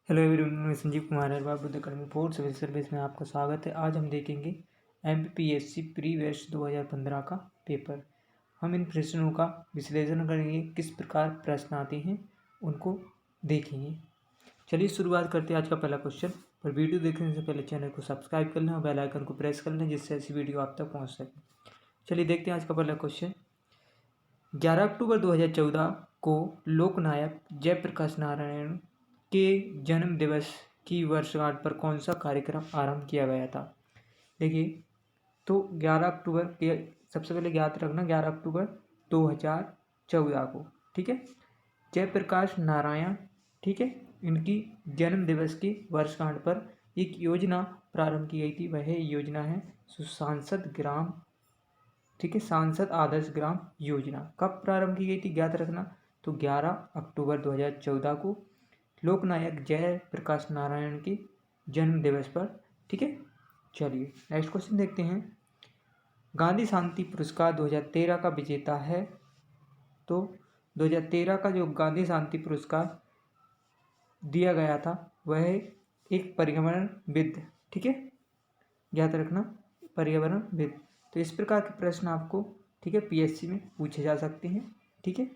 Hello everyone, मैं संजीव कुमार हरवार बुद्ध अकादमी fourth civil service में आपका स्वागत है। आज हम देखेंगे एमपीपीएससी प्री वर्ष 2015 का पेपर। हम इन प्रश्नों का विश्लेषण करेंगे, किस प्रकार प्रश्न आते हैं उनको देखेंगे। चलिए शुरुआत करते हैं आज का पहला क्वेश्चन। पर वीडियो देखने से पहले चैनल को सब्सक्राइब कर लें और बेल आइकन को प्रेस कर लें, जिससे ऐसी वीडियो आप तक पहुँच सके। चलिए देखते हैं आज का पहला क्वेश्चन। 11 अक्टूबर 2014 को लोकनायक जयप्रकाश नारायण के जन्म दिवस की वर्षगांठ पर कौन सा कार्यक्रम आरंभ किया गया था। देखिए, तो 11 अक्टूबर के सबसे पहले याद रखना 11 अक्टूबर 2014 को, ठीक है, जयप्रकाश नारायण, ठीक है, इनकी जन्म दिवस की वर्षगांठ पर एक योजना प्रारंभ की गई थी। वह योजना है सांसद ग्राम, ठीक है, सांसद आदर्श ग्राम योजना। कब प्रारंभ की गई थी याद रखना, तो 11 अक्टूबर 2014 को लोकनायक जयप्रकाश नारायण के जन्म दिवस पर, ठीक है। चलिए नेक्स्ट क्वेश्चन देखते हैं। गांधी शांति पुरस्कार 2013 का विजेता है। तो 2013 का जो गांधी शांति पुरस्कार दिया गया था वह एक पर्यावरणविद, ठीक है, याद रखना पर्यावरणविद। तो इस प्रकार के प्रश्न आपको, ठीक है, पीएससी में पूछे जा सकते हैं, ठीक है,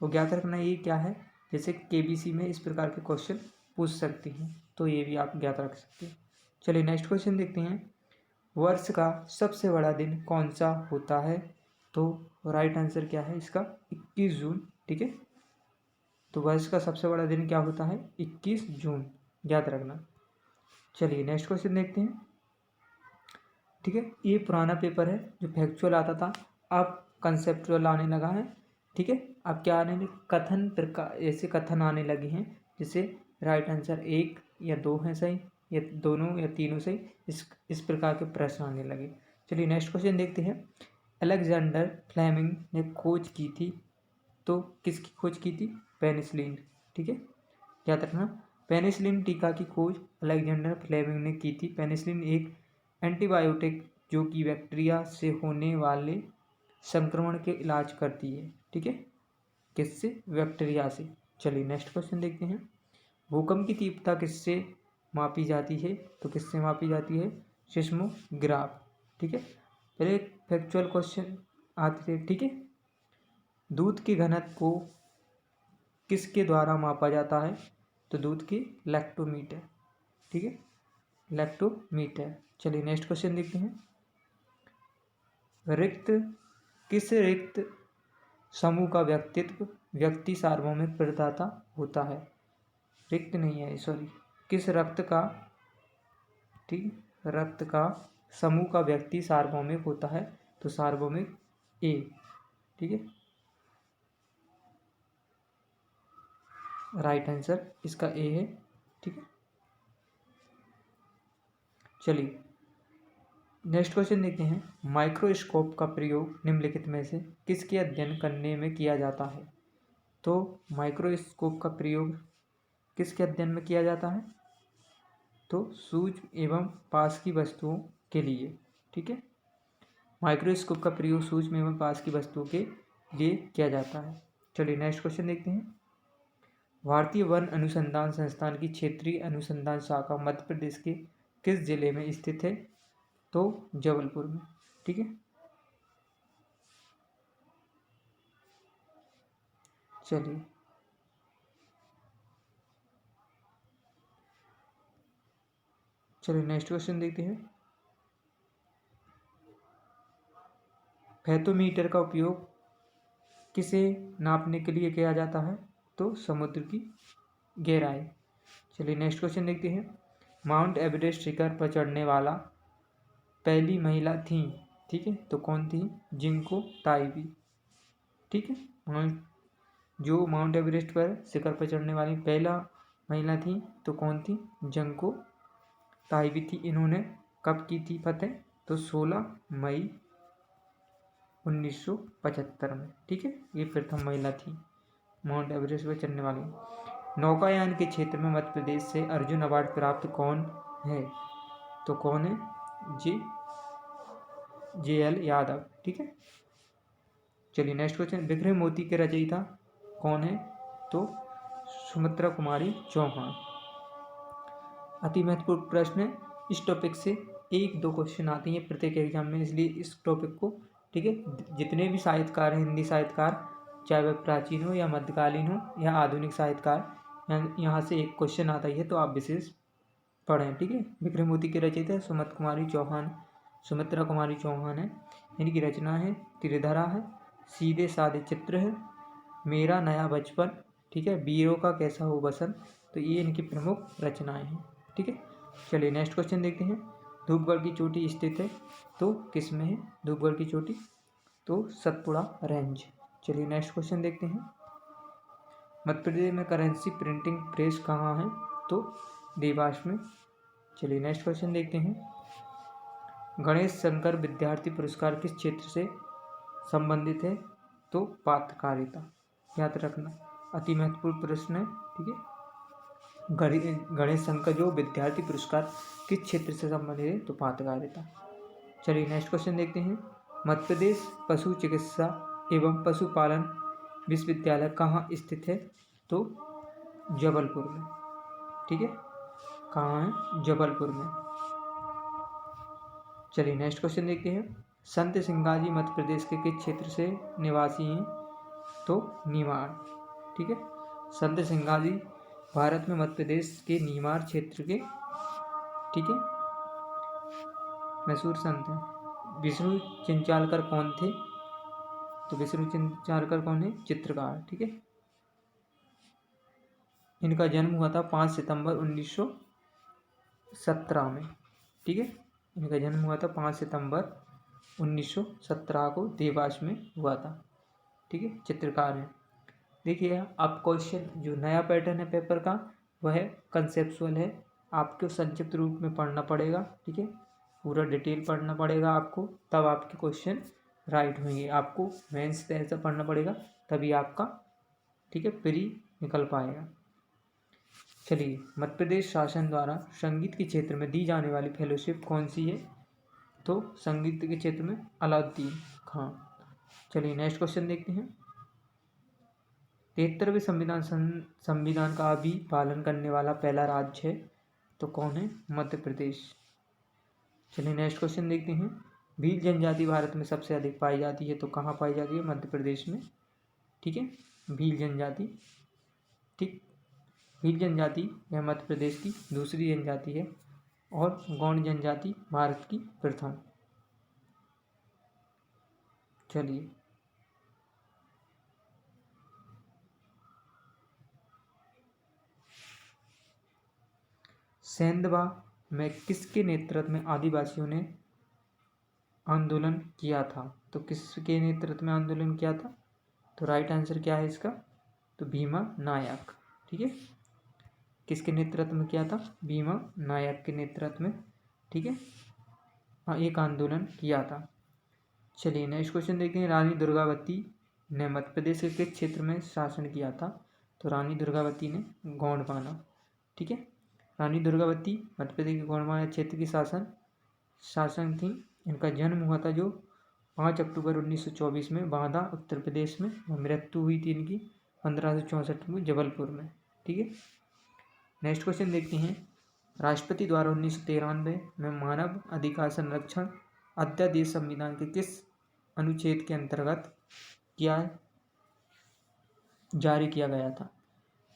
और याद रखना ये क्या है, जैसे केबीसी में इस प्रकार के क्वेश्चन पूछ सकते हैं, तो ये भी आप याद रख सकते हैं। चलिए नेक्स्ट क्वेश्चन देखते हैं। वर्ष का सबसे बड़ा दिन कौन सा होता है। तो राइट आंसर क्या है इसका, 21 जून, ठीक है। तो वर्ष का सबसे बड़ा दिन क्या होता है, 21 जून, याद रखना। चलिए नेक्स्ट क्वेश्चन देखते हैं, ठीक है। ये पुराना पेपर है जो फैक्चुअल आता था, अब कंसेप्चुअल आने लगा है, ठीक है। अब क्या आने लगे, कथन प्रकार, ऐसे कथन आने लगे हैं जिसे राइट आंसर एक या दो है सही, या दोनों या तीनों सही, इस प्रकार के प्रश्न आने लगे। चलिए नेक्स्ट क्वेश्चन देखते हैं। अलेक्जेंडर फ्लेमिंग ने खोज की थी। तो किसकी खोज की थी, पेनिसिलिन, ठीक है, याद रखना। पेनिसिलिन टीका की खोज अलेक्जेंडर फ्लेमिंग ने की थी। पेनिसिलिन एक एंटीबायोटिक जो कि बैक्टीरिया से होने वाले संक्रमण के इलाज करती है, ठीक है, किससे, बैक्टीरिया से। चलिए नेक्स्ट क्वेश्चन देखते हैं। भूकंप की तीव्रता किससे मापी जाती है। तो किससे मापी जाती है, सिस्मोग्राफ, ठीक है। पहले फैक्चुअल क्वेश्चन आते थे, ठीक है। दूध के घनत्व को किसके द्वारा मापा जाता है। तो दूध के लैक्टोमीटर, ठीक है, लैक्टोमीटर। चलिए नेक्स्ट क्वेश्चन देखते हैं। किस रिक्त समूह का व्यक्ति सार्वभौमिक प्रदाता होता है। रिक्त नहीं है, सॉरी, किस रक्त का, ठीक, रक्त का समूह का व्यक्ति सार्वभौमिक होता है। तो सार्वभौमिक ए, ठीक है, राइट आंसर इसका ए है, ठीक है। चलिए नेक्स्ट क्वेश्चन देखते हैं। माइक्रोस्कोप का प्रयोग निम्नलिखित में से किसके अध्ययन करने में किया जाता है। तो माइक्रोस्कोप का प्रयोग किसके अध्ययन में किया जाता है, तो सूक्ष्म एवं पास की वस्तुओं के लिए, ठीक है। माइक्रोस्कोप का प्रयोग सूक्ष्म एवं पास की वस्तुओं के लिए किया जाता है। चलिए नेक्स्ट क्वेश्चन देखते हैं। भारतीय वन अनुसंधान संस्थान की क्षेत्रीय अनुसंधान शाखा मध्य प्रदेश के किस जिले में स्थित है। तो जबलपुर में, ठीक है। चलिए नेक्स्ट क्वेश्चन देखते हैं। फैथोमीटर का उपयोग किसे नापने के लिए किया जाता है। तो समुद्र की गहराई। चलिए नेक्स्ट क्वेश्चन देखते हैं। माउंट एवरेस्ट शिखर पर चढ़ने वाला पहली महिला थी, ठीक है, तो कौन थी, जिंको ताइबी, ठीक है। जो माउंट एवरेस्ट पर शिखर पर चढ़ने वाली पहला महिला थी तो कौन थी, जिंको ताइबी थी। इन्होंने कब की थी फतेह, तो 16 मई 1975 में, ठीक है, ये प्रथम महिला थी माउंट एवरेस्ट पर चढ़ने वाली। नौकायान के क्षेत्र में मध्य प्रदेश से अर्जुन अवार्ड प्राप्त कौन है। तो कौन है, JL यादव, ठीक है। चलिए नेक्स्ट क्वेश्चन। बिखरे मोती के रचयिता कौन है। तो सुमित्रा कुमारी चौहान। अति महत्वपूर्ण प्रश्न है। इस टॉपिक से 1-2 क्वेश्चन आते हैं प्रत्येक एग्जाम में, इसलिए इस टॉपिक को, ठीक है, जितने भी साहित्यकार हैं, हिंदी साहित्यकार, चाहे वह प्राचीन हो या मध्यकालीन हो या आधुनिक साहित्यकार, यहाँ से एक क्वेश्चन आता ही है, तो आप विशेष पढ़ें, ठीक है। विक्रमोर्ति के रचयिता सुमित्रा कुमारी चौहान है। इनकी रचना है त्रिधरा है, सीधे साधे चित्र है, मेरा नया बचपन, ठीक है, वीरों का कैसा हो बसंत। तो ये इनकी प्रमुख रचनाएं हैं, ठीक है। चलिए नेक्स्ट क्वेश्चन देखते हैं। धूपगढ़ की चोटी स्थित है तो किस में है? धूपगढ़ की चोटी तो सतपुड़ा रेंज। चलिए नेक्स्ट क्वेश्चन देखते हैं। मध्य प्रदेश में करेंसी प्रिंटिंग प्रेस कहाँ है? तो देवास में। चलिए नेक्स्ट क्वेश्चन देखते हैं। गणेश शंकर विद्यार्थी पुरस्कार किस क्षेत्र से संबंधित है? तो पत्रकारिता। याद रखना, अति महत्वपूर्ण प्रश्न है, ठीक है। गणेश शंकर जो विद्यार्थी पुरस्कार किस क्षेत्र से संबंधित है? तो पत्रकारिता। चलिए नेक्स्ट क्वेश्चन देखते हैं। मध्य प्रदेश पशु चिकित्सा एवं पशुपालन विश्वविद्यालय कहाँ स्थित है? तो जबलपुर में, ठीक है। कहाँ है? जबलपुर में। चलिए नेक्स्ट क्वेश्चन देखते हैं। संत सिंगाजी मध्य प्रदेश के किस क्षेत्र से निवासी हैं? तो निमाड़, ठीक है। संत सिंगाजी भारत में मध्य प्रदेश के निमाड़ क्षेत्र के, ठीक है, मशहूर संत हैं। विष्णु चिंचालकर कौन थे? तो विष्णु चिंचालकर कौन है? चित्रकार, ठीक है। इनका जन्म हुआ था 5 सितंबर 1917 में, ठीक है। इनका जन्म हुआ था 5 सितंबर 1917 को देवास में हुआ था, ठीक है। चित्रकार हैं। देखिए अब क्वेश्चन जो नया पैटर्न है पेपर का वह कंसेप्चुअल है। आपको संक्षिप्त रूप में पढ़ना पड़ेगा, ठीक है। पूरा डिटेल पढ़ना पड़ेगा आपको, तब आपके क्वेश्चन राइट होंगे। आपको मेंस तरह से पढ़ना पड़ेगा तभी आपका, ठीक है, प्री निकल पाएगा। चलिए, मध्य प्रदेश शासन द्वारा संगीत के क्षेत्र में दी जाने वाली फेलोशिप कौन सी है? तो संगीत के क्षेत्र में अलाउद्दीन खां। चलिए नेक्स्ट क्वेश्चन देखते हैं। 73वें संविधान का भी पालन करने वाला पहला राज्य है तो कौन है? मध्य प्रदेश। चलिए नेक्स्ट क्वेश्चन देखते हैं। भील जनजाति भारत में सबसे अधिक पाई जाती है तो कहाँ पाई जाती है? मध्य प्रदेश में, ठीक है। भील जनजाति, ठीक। भील जनजाति यह मध्य प्रदेश की दूसरी जनजाति है और गौंड जनजाति भारत की प्रथम। चलिए सेंधवा में किसके नेतृत्व में आदिवासियों ने आंदोलन किया था? तो किसके नेतृत्व में आंदोलन किया था? तो राइट आंसर क्या है इसका? तो भीमा नायक, ठीक है। किसके नेतृत्व में किया था? भीमा नायक के नेतृत्व में, ठीक है, हाँ, एक आंदोलन किया था। चलिए नेक्स्ट क्वेश्चन देखते हैं। रानी दुर्गावती ने मध्य प्रदेश के किस क्षेत्र में शासन किया था? तो रानी दुर्गावती ने गोंडवाना, ठीक है। रानी दुर्गावती मध्य प्रदेश के गोंडवाना क्षेत्र की शासन थी। इनका जन्म हुआ था जो 5 अक्टूबर 1924 में बांदा उत्तर प्रदेश में, और मृत्यु हुई थी इनकी 1564 में जबलपुर में, ठीक है। नेक्स्ट क्वेश्चन देखते हैं। राष्ट्रपति द्वारा 1993 में मानव अधिकार संरक्षण अध्यादेश संविधान के किस अनुच्छेद के अंतर्गत जारी किया गया था?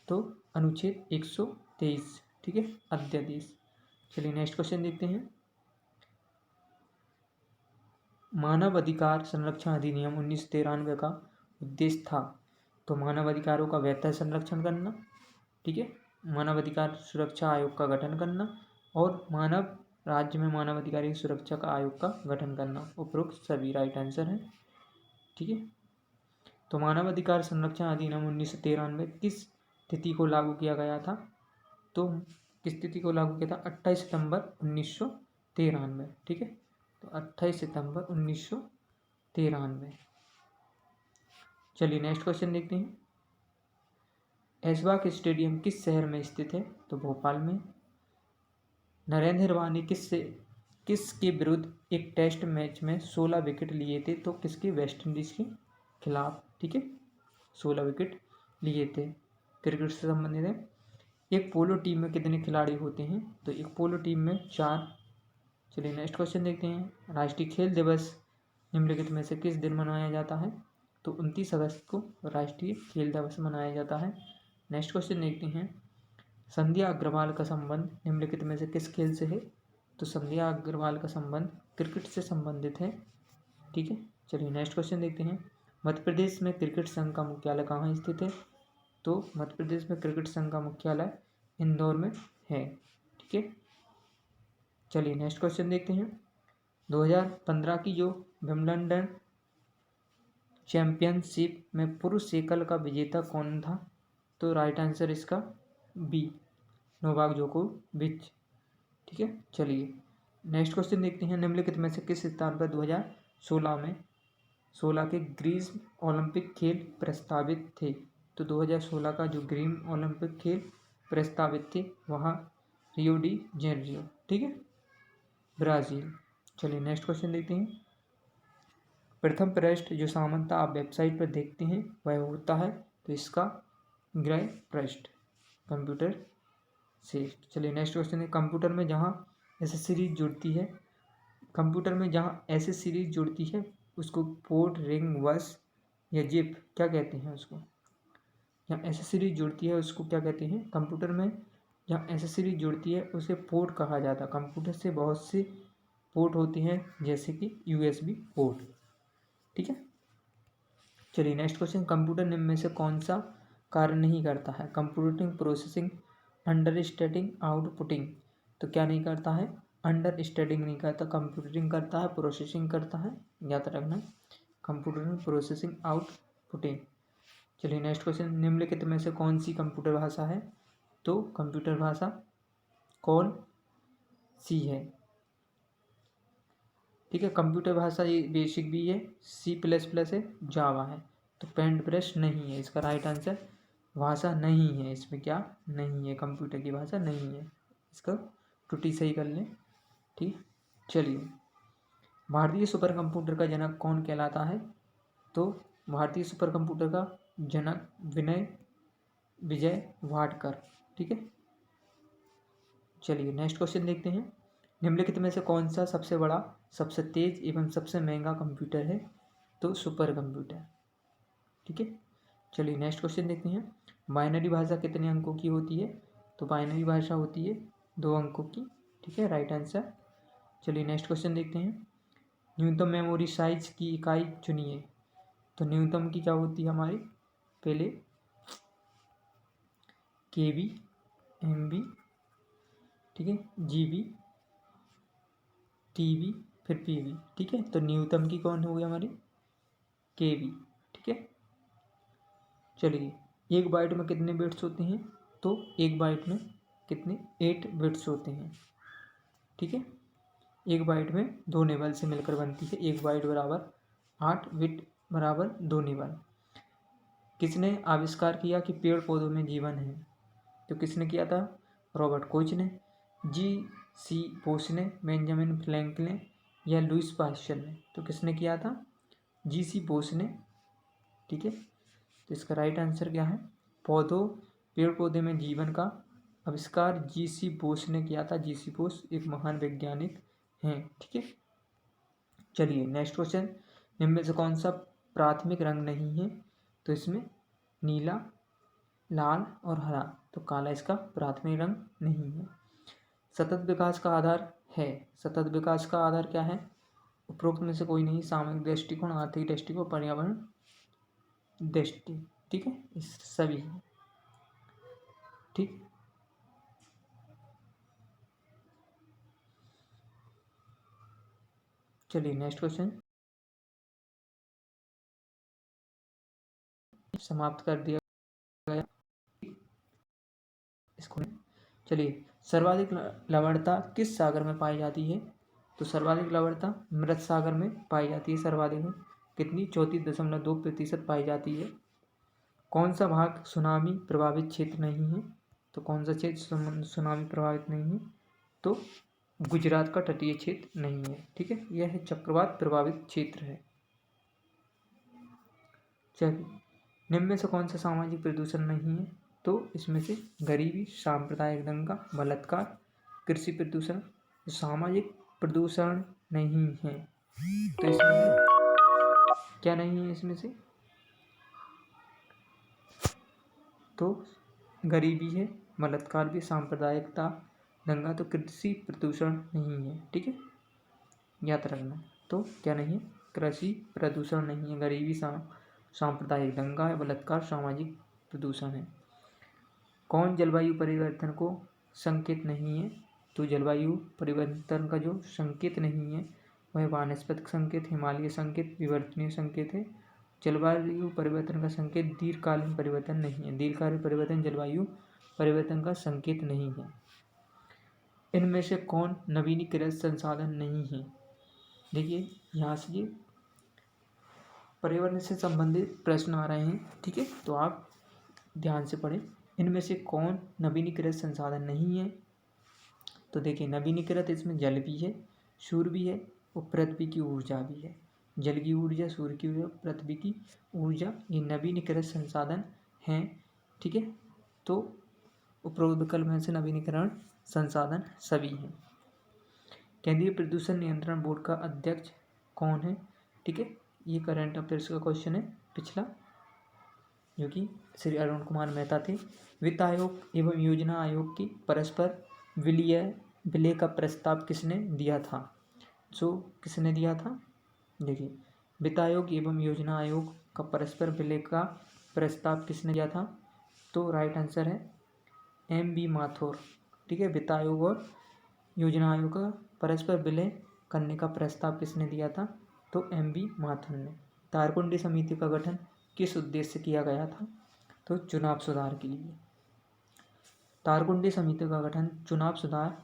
तो अनुच्छेद 123, ठीक है, अध्यादेश। चलिए नेक्स्ट क्वेश्चन देखते हैं। मानव अधिकार संरक्षण अधिनियम 1993 का उद्देश्य था तो मानव अधिकारों का बेहतर संरक्षण करना, ठीक है, मानव अधिकार सुरक्षा आयोग का गठन करना और राज्य में मानव अधिकारी सुरक्षा का आयोग का गठन करना। उपरोक्त सभी राइट आंसर हैं, ठीक है। तो मानव अधिकार संरक्षण अधिनियम 1993 किस तिथि को लागू किया गया था? तो किस तिथि को लागू किया था? 28 सितंबर 1993, ठीक है। तो 28 सितंबर 1993। चलिए नेक्स्ट क्वेश्चन देखते हैं। ऐशबाग स्टेडियम किस शहर में स्थित है? तो भोपाल में। नरेंद्र हिरवा ने किसके विरुद्ध एक टेस्ट मैच में 16 विकेट लिए थे? तो किसके? वेस्ट इंडीज के खिलाफ, ठीक है, 16 विकेट लिए थे। क्रिकेट से संबंधित है। एक पोलो टीम में कितने खिलाड़ी होते हैं? तो एक पोलो टीम में 4। चलिए नेक्स्ट क्वेश्चन देखते हैं। राष्ट्रीय खेल दिवस निम्नलिखित में से किस दिन मनाया जाता है? तो 29 अगस्त को राष्ट्रीय खेल दिवस मनाया जाता है। नेक्स्ट क्वेश्चन देखते हैं। संध्या अग्रवाल का संबंध निम्नलिखित में से किस खेल से है? तो संध्या अग्रवाल का संबंध क्रिकेट से संबंधित है। ठीक है, चलिए नेक्स्ट क्वेश्चन देखते हैं। मध्य प्रदेश में क्रिकेट संघ का मुख्यालय कहाँ स्थित है? तो मध्य प्रदेश में क्रिकेट संघ का मुख्यालय इंदौर में है। ठीक है, चलिए नेक्स्ट क्वेश्चन देखते हैं। 2015 की जो विंबलडन चैंपियनशिप में पुरुष एकल का विजेता कौन था? तो राइट आंसर इसका बी, नोवाक जोकोविच। ठीक है, चलिए नेक्स्ट क्वेश्चन देखते हैं। निम्नलिखित में से किस स्थान पर 2016 के ग्रीष्म ओलंपिक खेल प्रस्तावित थे? तो 2016 का जो ग्रीष्म ओलंपिक खेल प्रस्तावित थे वहाँ रियो डी जेनेरियो, ठीक है, ब्राज़ील। चलिए नेक्स्ट क्वेश्चन देखते हैं। प्रथम पृष्ठ जो सामान्यतः आप वेबसाइट पर देखते हैं वह होता है, तो इसका ग्रह पृष्ठ कंप्यूटर से। चलिए नेक्स्ट क्वेश्चन है। कंप्यूटर में जहाँ ऐसे सीरीज जुड़ती है, कंप्यूटर में जहाँ ऐसे सीरीज जुड़ती है उसको पोर्ट, रिंग, बस या जिप क्या कहते हैं? उसको जहाँ ऐसे सीरीज जुड़ती है उसको क्या कहते हैं? कंप्यूटर में जहाँ ऐसे सीरीज जुड़ती है उसे पोर्ट कहा जाता है। कंप्यूटर से बहुत से पोर्ट होती हैं जैसे कि यूएसबी पोर्ट। ठीक है, चलिए नेक्स्ट क्वेश्चन। कंप्यूटर निम्न में से कौन सा कार्य नहीं करता है? Computing, processing, understanding, outputting. तो क्या नहीं करता है? अंडरस्टैंडिंग नहीं करता, कंप्यूटिंग करता है, प्रोसेसिंग करता है, याद रखना, कंप्यूटिंग, प्रोसेसिंग, आउटपुटिंग। चलिए नेक्स्ट क्वेश्चन। निम्नलिखित में से कौन सी कंप्यूटर भाषा है? तो कंप्यूटर भाषा कौन सी है? ठीक है, कंप्यूटर भाषा ये बेसिक भी है, C++ है, जावा है। तो पेंट ब्रश नहीं है इसका राइट आंसर। भाषा नहीं है इसमें, क्या नहीं है? कंप्यूटर की भाषा नहीं है। इसका त्रुटि सही कर लें। ठीक, चलिए भारतीय सुपर कंप्यूटर का जनक कौन कहलाता है? तो भारतीय सुपर कंप्यूटर का जनक विजय वाडकर। ठीक है, चलिए नेक्स्ट क्वेश्चन देखते हैं। निम्नलिखित में से कौन सा सबसे बड़ा, सबसे तेज एवं सबसे महंगा कंप्यूटर है? तो सुपर कंप्यूटर। ठीक है, चलिए नेक्स्ट क्वेश्चन देखते हैं। बाइनरी भाषा कितने अंकों की होती है? तो बाइनरी भाषा होती है 2 अंकों की। ठीक है, राइट आंसर। चलिए नेक्स्ट क्वेश्चन देखते हैं। न्यूनतम मेमोरी साइज की इकाई चुनिए। तो न्यूनतम की क्या होती है हमारी? पहले KB, MB, ठीक है, GB, TB, फिर PB। ठीक है, तो न्यूनतम की कौन होगी हमारी? KB। ठीक है, चलिए 1 बाइट में कितने बिट्स होते हैं? तो 1 बाइट में कितने? 8 बिट्स होते हैं। ठीक है, 1 बाइट में 2 निबल से मिलकर बनती है। 1 बाइट बराबर 8 बिट बराबर 2 निबल। किसने आविष्कार किया कि पेड़ पौधों में जीवन है? तो किसने किया था? रॉबर्ट कोच ने, G.C. बोस ने, बेंजामिन फ्रैंकलिन या लुईस पास्चर ने? तो किसने किया था? G.C. बोस ने। ठीक है, तो इसका राइट आंसर क्या है? पेड़ पौधे में जीवन का आविष्कार G.C. बोस ने किया था। G.C. बोस एक महान वैज्ञानिक हैं। ठीक है, चलिए नेक्स्ट क्वेश्चन। निम्न में से कौन सा प्राथमिक रंग नहीं है? तो इसमें नीला, लाल और हरा। तो काला इसका प्राथमिक रंग नहीं है। सतत विकास का आधार है। सतत विकास का आधार क्या है? उपरोक्त में से कोई नहीं। सामूहिक दृष्टिकोण, आर्थिक दृष्टिकोण, पर्यावरण दृष्टि। ठीक है, इस सभी है। ठीक, चलिए नेक्स्ट क्वेश्चन समाप्त कर दिया गया इसको। चलिए सर्वाधिक लवणता किस सागर में पाई जाती है? तो सर्वाधिक लवणता मृत सागर में पाई जाती है। सर्वाधिक में कितनी? 34.2% पाई जाती है। कौन सा भाग सुनामी प्रभावित क्षेत्र नहीं है? तो कौन सा क्षेत्र सुनामी प्रभावित नहीं है? तो गुजरात का तटीय क्षेत्र नहीं है। ठीक है, यह है चक्रवात प्रभावित क्षेत्र है। चलिए निम्न में से कौन सा सामाजिक प्रदूषण नहीं है? तो इसमें से गरीबी, सांप्रदायिक दंगा, बलात्कार, कृषि प्रदूषण, सामाजिक प्रदूषण नहीं है। तो इसमें क्या नहीं है इसमें से? तो गरीबी है, बलात्कार भी, सांप्रदायिकता दंगा, तो कृषि प्रदूषण नहीं है। ठीक है, याद रखना। तो क्या नहीं है? कृषि प्रदूषण नहीं है, गरीबी, सांप्रदायिक दंगा है, बलात्कार, सामाजिक प्रदूषण है। कौन जलवायु परिवर्तन को संकेत नहीं है? तो जलवायु परिवर्तन का जो संकेत नहीं है वह वानस्पतिक संकेत, हिमालय संकेत, विवर्तनीय संकेत है। जलवायु परिवर्तन का संकेत दीर्घकालीन परिवर्तन नहीं है। दीर्घकालीन परिवर्तन जलवायु परिवर्तन का संकेत नहीं है। इनमें से कौन नवीनीकृत संसाधन नहीं है? देखिए यहाँ से ये पर्यावरण से संबंधित प्रश्न आ रहे हैं। ठीक है, तो आप ध्यान से पढ़ें। इनमें से कौन नवीनीकृत संसाधन नहीं है? तो देखिए नवीनीकृत इसमें जल भी है, सूर्य भी है और पृथ्वी की ऊर्जा भी है। जल की ऊर्जा, सूर्य की ऊर्जा, पृथ्वी की ऊर्जा, ये नवीनीकृत संसाधन हैं। ठीक है, तो उपरोक्त विकल्प में से नवीनीकरण संसाधन सभी हैं। केंद्रीय प्रदूषण नियंत्रण बोर्ड का अध्यक्ष कौन है? ठीक है, ये करंट अफेयर्स का क्वेश्चन है पिछला, जो कि श्री अरुण कुमार मेहता थे। वित्त आयोग एवं योजना आयोग की परस्पर विलय का प्रस्ताव किसने दिया था? जो किसने दिया था? देखिए वित्त आयोग एवं योजना आयोग का परस्पर विलय का प्रस्ताव किसने दिया था? तो राइट आंसर है MB माथुर। ठीक है, वित्त आयोग और योजना आयोग का परस्पर विलय करने का प्रस्ताव किसने दिया था? तो MB माथुर ने। तारकुंडी समिति का गठन किस उद्देश्य से किया गया था? तो चुनाव सुधार के लिए। तारकुंडी समिति का गठन चुनाव सुधार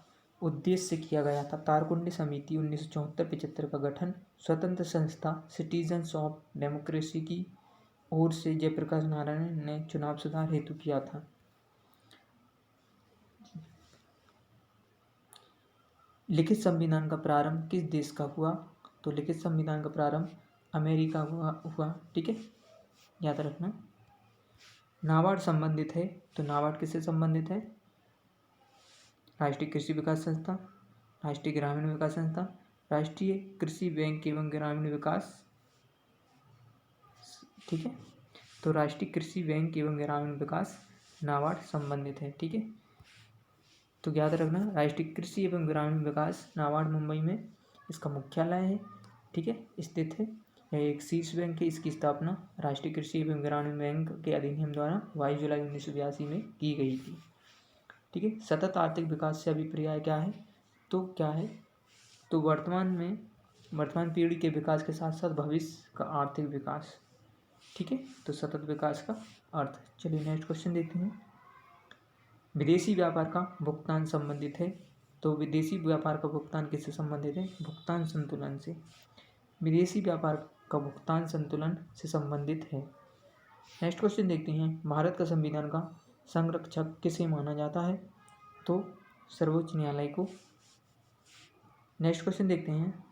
उद्देश्य से किया गया था। तारकुंडी समिति 1974-75 का गठन स्वतंत्र संस्था सिटीजन्स ऑफ डेमोक्रेसी की ओर से जयप्रकाश नारायण ने चुनाव सुधार हेतु किया था। लिखित संविधान का प्रारंभ किस देश का हुआ? तो लिखित संविधान का प्रारंभ अमेरिका हुआ। ठीक है, याद रखना। नाबार्ड संबंधित है, तो नाबार्ड किससे संबंधित है? राष्ट्रीय कृषि विकास संस्था, राष्ट्रीय ग्रामीण विकास संस्था, राष्ट्रीय कृषि बैंक एवं ग्रामीण विकास। ठीक है, तो राष्ट्रीय कृषि बैंक एवं ग्रामीण विकास नाबार्ड संबंधित है। ठीक है, तो याद रखना राष्ट्रीय कृषि एवं ग्रामीण विकास नाबार्ड मुंबई में इसका मुख्यालय है। ठीक है, स्थित है। यह एक शीर्ष बैंक है। इसकी स्थापना राष्ट्रीय कृषि एवं ग्रामीण बैंक के अधिनियम द्वारा 22 जुलाई 1982 में की गई थी। ठीक है, सतत आर्थिक विकास से अभिप्राय क्या है? तो क्या है? तो वर्तमान पीढ़ी के विकास के साथ साथ भविष्य का आर्थिक विकास। ठीक है, तो सतत विकास का अर्थ। चलिए नेक्स्ट क्वेश्चन देखते हैं। विदेशी व्यापार का भुगतान संबंधित है, तो विदेशी व्यापार का भुगतान किससे संबंधित है? भुगतान संतुलन से। विदेशी व्यापार का भुगतान संतुलन से संबंधित है। नेक्स्ट क्वेश्चन देखते हैं। भारत का संविधान का संरक्षक किसे माना जाता है? तो सर्वोच्च न्यायालय को। नेक्स्ट क्वेश्चन देखते हैं।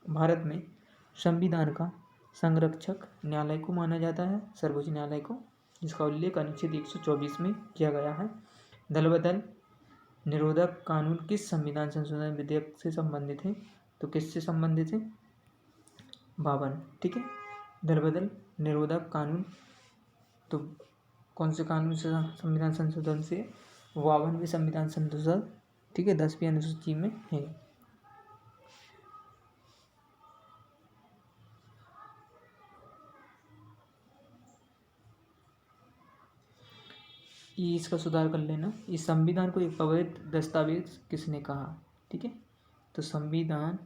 भारत में संविधान का संरक्षक न्यायालय को माना जाता है, सर्वोच्च न्यायालय को, जिसका उल्लेख अनुच्छेद 124 में किया गया है। दल बदल निरोधक कानून किस संविधान संशोधन विधेयक से संबंधित है? तो किससे संबंधित है? 52। ठीक है, दल बदल निरोधक कानून तो कौन से कानून से संविधान संशोधन से? 52वें संविधान संशोधन। ठीक है, 10वीं अनुसूची में है। ये इसका सुधार कर लेना। इस संविधान को एक पवित्र दस्तावेज किसने कहा? ठीक है, तो संविधान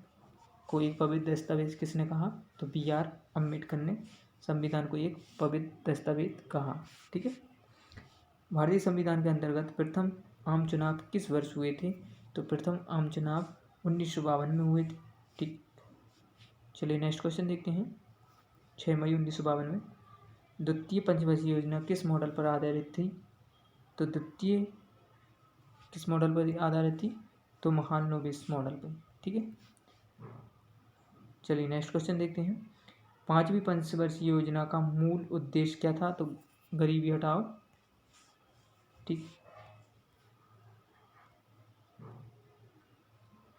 को एक पवित्र दस्तावेज किसने कहा? तो BR अम्बेडकर ने संविधान को एक पवित्र दस्तावेज कहा। ठीक है, भारतीय संविधान के अंतर्गत प्रथम आम चुनाव किस वर्ष हुए थे? तो प्रथम आम चुनाव 1952 में हुए थे। ठीक, चलिए नेक्स्ट क्वेश्चन देखते हैं। 6 मई 1952 में द्वितीय पंचवर्षीय योजना किस मॉडल पर आधारित थी? तो द्वितीय किस मॉडल पर आधारित थी? तो महालनोबिस मॉडल पर। ठीक है, चलिए नेक्स्ट क्वेश्चन देखते हैं। 5वीं पंचवर्षीय योजना का मूल उद्देश्य क्या था? तो गरीबी हटाओ ठीक।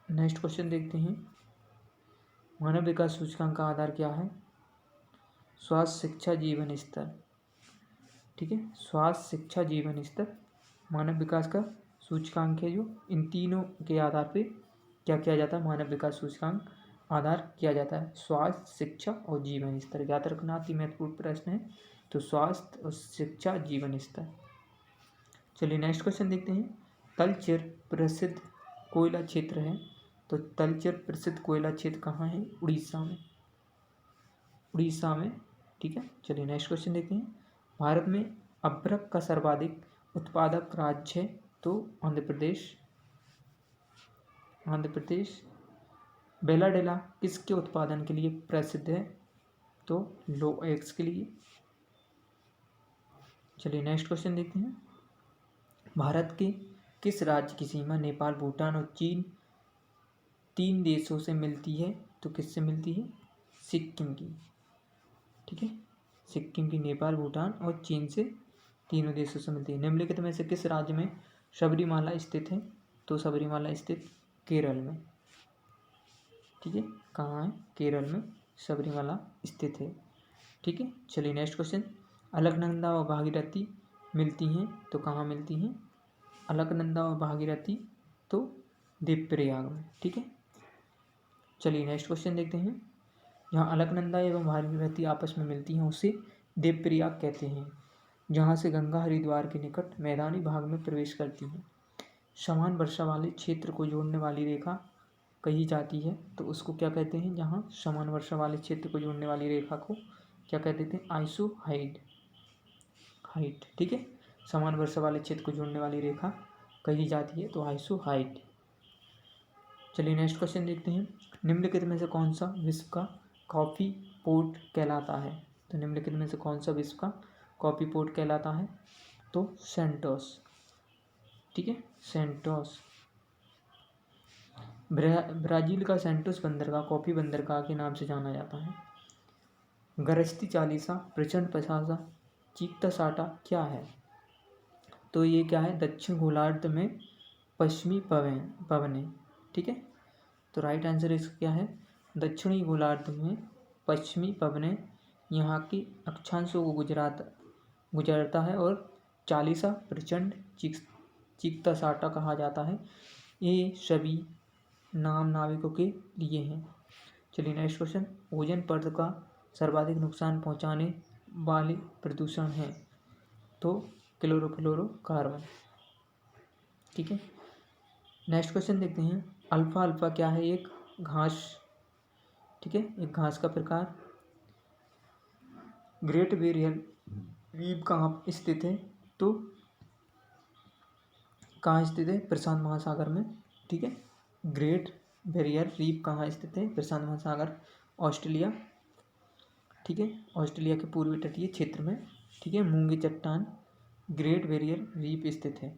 नेक्स्ट क्वेश्चन देखते हैं। मानव विकास सूचकांक का आधार क्या है? स्वास्थ्य, शिक्षा, जीवन स्तर। ठीक है, स्वास्थ्य, शिक्षा, जीवन स्तर मानव विकास का सूचकांक है, जो इन तीनों के आधार पे क्या किया जाता है? मानव विकास सूचकांक आधार किया जाता है। स्वास्थ्य, शिक्षा और जीवन स्तर याद रखना अति महत्वपूर्ण प्रश्न है। तो स्वास्थ्य और शिक्षा, जीवन स्तर। चलिए नेक्स्ट क्वेश्चन देखते हैं। तलचर प्रसिद्ध कोयला क्षेत्र है। तो तलचर प्रसिद्ध कोयला क्षेत्र कहाँ है? उड़ीसा में। उड़ीसा में। ठीक है, चलिए नेक्स्ट क्वेश्चन देखते हैं। भारत में अभ्रक का सर्वाधिक उत्पादक राज्य है। तो आंध्र प्रदेश। आंध्र प्रदेश। बेलाडेला किसके उत्पादन के लिए प्रसिद्ध है? तो लो एग्स के लिए। चलिए नेक्स्ट क्वेश्चन देखते हैं। भारत के किस राज्य की सीमा नेपाल, भूटान और चीन तीन देशों से मिलती है? तो किससे मिलती है? सिक्किम की। ठीक है, सिक्किम की नेपाल, भूटान और चीन से तीनों देशों से मिलती है। निम्नलिखित में से किस राज्य में सबरीमाला स्थित है? तो सबरीमाला स्थित केरल में। ठीक है, कहाँ है? केरल में सबरीमाला स्थित है। ठीक है, चलिए नेक्स्ट क्वेश्चन। अलकनंदा और भागीरथी मिलती हैं। तो कहाँ मिलती हैं? अलकनंदा और भागीरथी तो देवप्रयाग में। ठीक है, चलिए नेक्स्ट क्वेश्चन देखते हैं। जहाँ अलकनंदा एवं भागीरथी आपस में मिलती हैं उसे देवप्रयाग कहते हैं। जहाँ से गंगा हरिद्वार के निकट मैदानी भाग में प्रवेश करती हैं। समान वर्षा वाले क्षेत्र को जोड़ने वाली रेखा कही जाती है। तो उसको क्या कहते हैं? जहाँ समान वर्षा वाले क्षेत्र को जोड़ने वाली रेखा को क्या कहते थे? आइसोहाइड हाइट। ठीक है, समान वर्षा वाले क्षेत्र को जोड़ने वाली रेखा कही जाती है तो आइसोहाइड। चलिए नेक्स्ट क्वेश्चन देखते हैं। निम्नलिखित में से कौन सा विश्व का कॉफी पोर्ट कहलाता है? तो निम्नलिखित में से कौन सा विश्व का कॉफी पोर्ट कहलाता है? तो सेंटोस। ठीक है, सेंटोस। ब्राजील का सेंटोस बंदरगाह कॉफी बंदरगाह के नाम से जाना जाता है। गरजती चालीसा, प्रचंड पसासा, चीखता साटा क्या है? तो ये क्या है? दक्षिण गोलार्ध में पश्चिमी पवनें। ठीक है, तो राइट आंसर इसका क्या है? दक्षिणी गोलार्ध में पश्चिमी पवनें यहाँ की अक्षांशों को गुजरता है और चालीसा प्रचंड, चीखता साटा कहा जाता है। ये सभी नाम नाविकों के लिए हैं। चलिए नेक्स्ट क्वेश्चन। ओजोन परत का सर्वाधिक नुकसान पहुंचाने वाले प्रदूषण है। तो क्लोरोफ्लोरोकार्बन। ठीक है, नेक्स्ट क्वेश्चन देखते हैं। अल्फा अल्फा क्या है? एक घास। ठीक है, एक घास का प्रकार। ग्रेट बैरियर रीफ कहाँ स्थित है? तो कहाँ स्थित है? प्रशांत महासागर में। ठीक है, ग्रेट बैरियर रीफ कहाँ स्थित है? प्रशांत महासागर, ऑस्ट्रेलिया। ठीक है, ऑस्ट्रेलिया के पूर्वी तटीय क्षेत्र में। ठीक है, मूंगी चट्टान ग्रेट बैरियर रीफ स्थित है।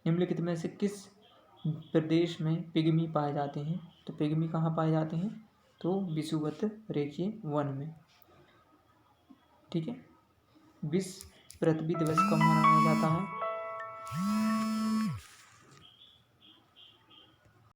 निम्नलिखित में से किस प्रदेश में पिग्मी पाए जाते हैं? तो पिग्मी कहाँ पाए जाते हैं? तो विषुवत रेखीय वन में। ठीक है, विश्व पृथ्वी दिवस कब मनाया जाता है?